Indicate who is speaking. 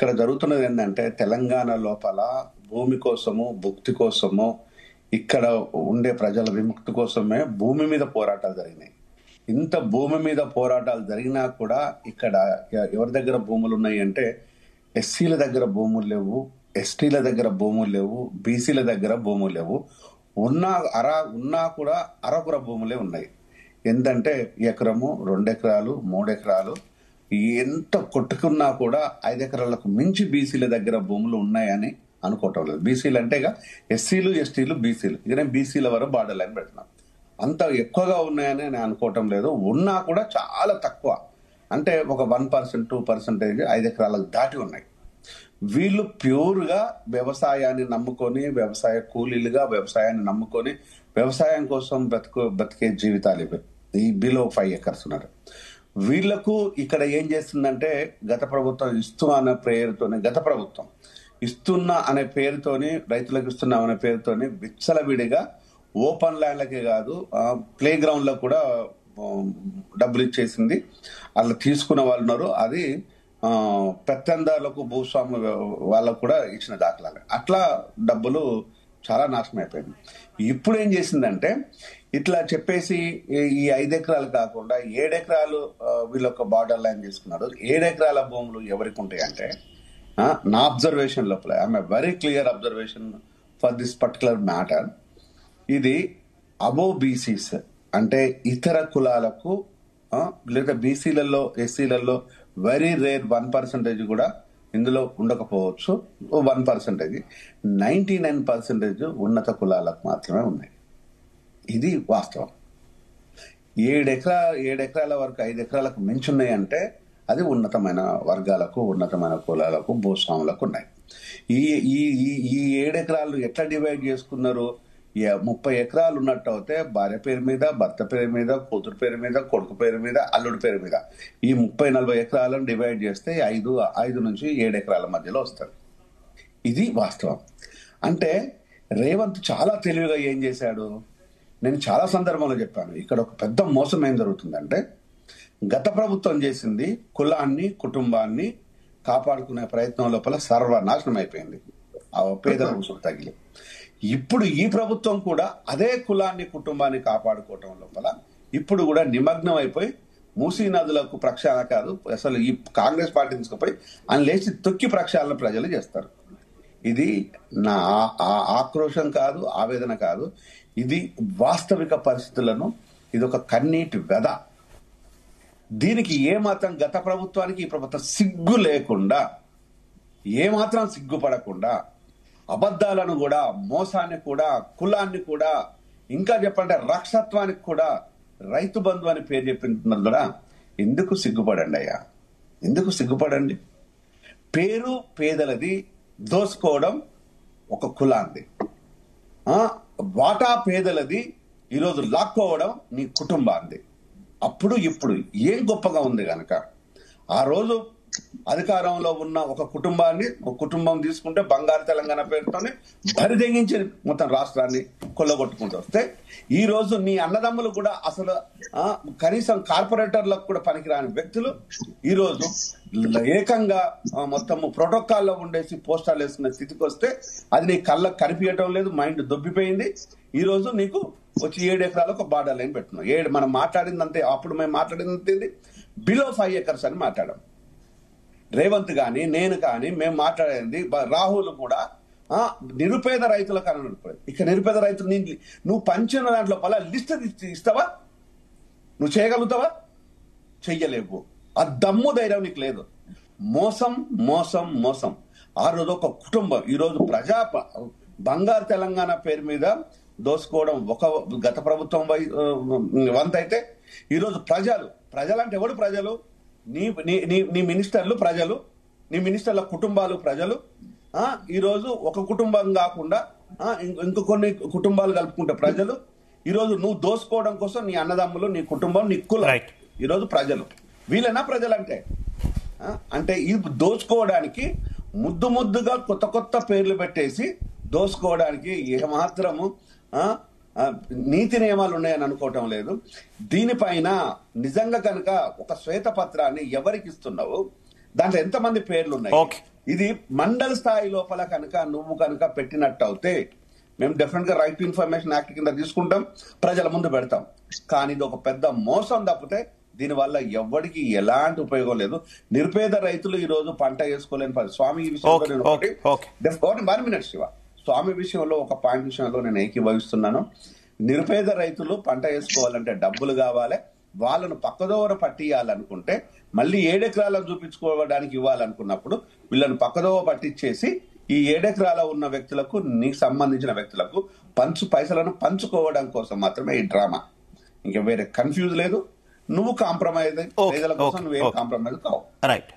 Speaker 1: ఇక్కడ జరుగుతున్నది ఏంటంటే తెలంగాణ లోపల భూమి కోసము భుక్తి కోసము ఇక్కడ ఉండే ప్రజల విముక్తి కోసమే భూమి మీద పోరాటాలు జరిగినాయి. ఇంత భూమి మీద పోరాటాలు జరిగినా కూడా ఇక్కడ ఎవరి దగ్గర భూములు ఉన్నాయి అంటే ఎస్సీల దగ్గర భూములు లేవు, ఎస్టీల దగ్గర భూములు లేవు, బీసీల దగ్గర భూములు లేవు. ఉన్నా కూడా అరకుర భూములే ఉన్నాయి. ఎంతంటే ఎకరము 2 ఎకరాలు 3 ఎకరాలు ఎంత కొట్టుకున్నా కూడా 5 ఎకరాలకు మించి బీసీల దగ్గర భూములు ఉన్నాయని అనుకోవటం లేదు. బీసీలు అంటే ఎస్సీలు ఎస్టీలు బీసీలు, ఇక నేను బీసీల వరకు బార్డర్ లైన్ పెడుతున్నాను. అంత ఎక్కువగా ఉన్నాయని నేను అనుకోవటం లేదు. ఉన్నా కూడా చాలా తక్కువ, అంటే ఒక 1% 2% 5 ఎకరాలకు దాటి ఉన్నాయి. వీళ్ళు ప్యూర్గా వ్యవసాయాన్ని నమ్ముకొని, వ్యవసాయ కూలీలుగా వ్యవసాయాన్ని నమ్ముకొని వ్యవసాయం కోసం బతికే జీవితాలు ఇవి. ఈ బిలో 5 ఎకర్స్ ఉన్నారు. వీళ్లకు ఇక్కడ ఏం చేస్తుందంటే గత ప్రభుత్వం ఇస్తున్నా అనే పేరుతోని రైతులకు ఇస్తున్నా అనే పేరుతోని విచ్చలవిడిగా ఓపెన్ ల్యాండ్లకే కాదు ప్లే గ్రౌండ్ లో కూడా డబ్బులు ఇచ్చేసింది. అలా తీసుకున్న వాళ్ళు ఉన్నారు. అది పెత్తందారులకు భూస్వామి వాళ్ళకు కూడా ఇచ్చిన దాఖలాలు. అట్లా డబ్బులు చాలా నాశనం అయిపోయింది. ఇప్పుడు ఏం చేసిందంటే ఇట్లా చెప్పేసి ఈ 5 ఎకరాలు కాకుండా 7 ఎకరాలు వీళ్ళొక బార్డర్ లైన్ చేసుకున్నారు. 7 ఎకరాల భూములు ఎవరికి ఉంటాయి అంటే నా అబ్జర్వేషన్ లోపల I'm a very clear observation for this particular matter. ఇది అబోవ్ బీసీస్ అంటే ఇతర కులాలకు లేదా బీసీలలో ఎస్సీలలో వెరీ రేర్ 1% కూడా ఇందులో ఉండకపోవచ్చు. 1%, 99% ఉన్నత కులాలకు మాత్రమే ఉన్నాయి. ఇది వాస్తవం. 7 ఎకరాల వరకు 5 ఎకరాలకు మించి ఉన్నాయి అంటే అది ఉన్నతమైన వర్గాలకు, ఉన్నతమైన కులాలకు, భూస్వాములకు ఉన్నాయి. ఈ 7 ఎకరాలు ఎట్లా డివైడ్ చేసుకున్నారు? 30 ఎకరాలు ఉన్నట్టు అయితే భార్య పేరు మీద, భర్త పేరు మీద, కూతురు పేరు మీద, కొడుకు పేరు మీద, అల్లుడి పేరు మీద ఈ 30-40 ఎకరాలను డివైడ్ చేస్తే 5 నుంచి 7 ఎకరాల మధ్యలో వస్తుంది. ఇది వాస్తవం. అంటే రేవంత్ చాలా తెలివిగా ఏం చేశాడు? నేను చాలా సందర్భంలో చెప్పాను. ఇక్కడ ఒక పెద్ద మోసం ఏం జరుగుతుందంటే గత ప్రభుత్వం చేసింది కులాన్ని, కుటుంబాన్ని కాపాడుకునే ప్రయత్నం లోపల సర్వనాశనం అయిపోయింది, ఆ పేదల రుసులు తగిలి. ఇప్పుడు ఈ ప్రభుత్వం కూడా అదే కులాన్ని, కుటుంబాన్ని కాపాడుకోవటం లోపల ఇప్పుడు కూడా నిమగ్నం అయిపోయి మూసీ నదులకు ప్రక్షాళన కాదు, అసలు ఈ కాంగ్రెస్ పార్టీ తీసుకుపోయి అని లేచి తొక్కి ప్రక్షాళన ప్రజలు చేస్తారు. ఇది నా ఆక్రోశం కాదు, ఆవేదన కాదు. ఇది వాస్తవిక పరిస్థితులను, ఇది ఒక కన్నీటి వ్యధ. దీనికి ఏమాత్రం గత ప్రభుత్వానికి ఈ ప్రభుత్వం సిగ్గు లేకుండా, ఏమాత్రం సిగ్గుపడకుండా అబద్ధాలను కూడా, మోసాన్ని కూడా, కులాన్ని కూడా, ఇంకా చెప్పంటే రక్షత్వానికి కూడా రైతు బంధు అని పేరు చెప్తున్నారు కూడా. ఎందుకు సిగ్గుపడండి అయ్యా, ఎందుకు సిగ్గుపడండి? పేరు పేదలది, దోసుకోవడం ఒక కులాంది. వాటా పేదలది, ఈరోజు లాక్కోవడం నీ కుటుంబాంది. అప్పుడు ఇప్పుడు ఏం గొప్పగా ఉంది కనుక ఆ రోజు అధికారంలో ఉన్న ఒక కుటుంబం తీసుకుంటే బంగారు తెలంగాణ పేరుతోనే బరిదెంగించి మొత్తం రాష్ట్రాన్ని కొల్లగొట్టుకుంటూ వస్తే ఈ రోజు నీ అన్నదమ్ములు కూడా అసలు కనీసం కార్పొరేటర్లకు కూడా పనికిరాని వ్యక్తులు ఈ రోజు ఏకంగా మొత్తం ప్రోటోకాల్లో ఉండేసి పోస్టాలు వేసుకునే స్థితికి వస్తే అది నీ కళ్ళకు కనిపించడం లేదు, మైండ్ దొబ్బిపోయింది. ఈ రోజు నీకు వచ్చి 7 ఎకరాలకు ఒక బార్డర్ లైన్ పెట్టున్నాం. మనం మాట్లాడిందంతే, అప్పుడు మేము మాట్లాడింది బిలో 5 ఎకర్స్ అని మాట్లాడాం. రేవంత్ కానీ, నేను కానీ మేము మాట్లాడేది, రాహుల్ కూడా నిరుపేద రైతులకు అని. ఇక నిరుపేద రైతులు నువ్వు పంచిన దాంట్లో లిస్ట్ ఇస్తావా? నువ్వు చేయగలుగుతావా? చెయ్యలేవు. ఆ దమ్ము ధైర్యం నీకు లేదు. మోసం మోసం మోసం. ఆ రోజు ఒక కుటుంబం, ఈ రోజు బంగారు తెలంగాణ పేరు మీద దోసుకోవడం ఒక గత ప్రభుత్వం వంత అయితే ఈరోజు ప్రజలంటే ఎవడు? ప్రజలు, నీ మినిస్టర్లు ప్రజలు, నీ మినిస్టర్ల కుటుంబాలు ప్రజలు. ఈరోజు ఒక కుటుంబం కాకుండా ఇంకొన్ని కుటుంబాలు కలుపుకుంటే ప్రజలు. ఈరోజు నువ్వు దోసుకోవడం కోసం నీ అన్నదమ్ములు, నీ కుటుంబం, నీ కులం, ఈరోజు ప్రజలు. వీళ్ళనా ప్రజలంటే? అంటే ఈ దోచుకోవడానికి ముద్దుగా కొత్త పేర్లు పెట్టేసి దోసుకోవడానికి ఏమాత్రము నీతి నియమాలు ఉన్నాయని అనుకోవటం లేదు. దీనిపైన నిజంగా కనుక ఒక శ్వేతపత్రాన్ని ఎవరికి ఇస్తున్నావు, దాంట్లో ఎంతమంది పేర్లు ఉన్నాయి, ఇది మండల స్థాయి లోపల కనుక నువ్వు కనుక పెట్టినట్టు అయితే మేము డెఫినెట్ గా రైట్ టు ఇన్ఫర్మేషన్ యాక్ట్ కింద తీసుకుంటాం, ప్రజల ముందు పెడతాం. కానీ ఇది ఒక పెద్ద మోసం తప్పితే దీనివల్ల ఎవ్వడికి ఎలాంటి ఉపయోగం లేదు. నిరుపేద రైతులు ఈ రోజు పంట వేసుకోలేని పరిస్థితి. స్వామి ఈ విషయంలో నేను ఒకటి 1 minute శివ, స్వామి విషయంలో ఒక పాయింట్ విషయంలో నేను ఏకీభవిస్తున్నాను. నిరుపేద రైతులు పంట వేసుకోవాలంటే డబ్బులు కావాలి, వాళ్ళను పక్కదోవన పట్టియాలనుకుంటే మళ్ళీ 7 ఎకరాలను చూపించుకోవడానికి ఇవ్వాలనుకున్నప్పుడు వీళ్ళని పక్కదోవ పట్టించేసి ఈ 7 ఎకరాల ఉన్న వ్యక్తులకు, నీకు సంబంధించిన వ్యక్తులకు పైసలను పంచుకోవడం కోసం మాత్రమే ఈ డ్రామా. ఇంకా వేరే కన్ఫ్యూజ్ లేదు. నువ్వు కాంప్రమైజ్, ప్రజల కోసం నువ్వేం కాంప్రమైజ్ కావు.
Speaker 2: రైట్.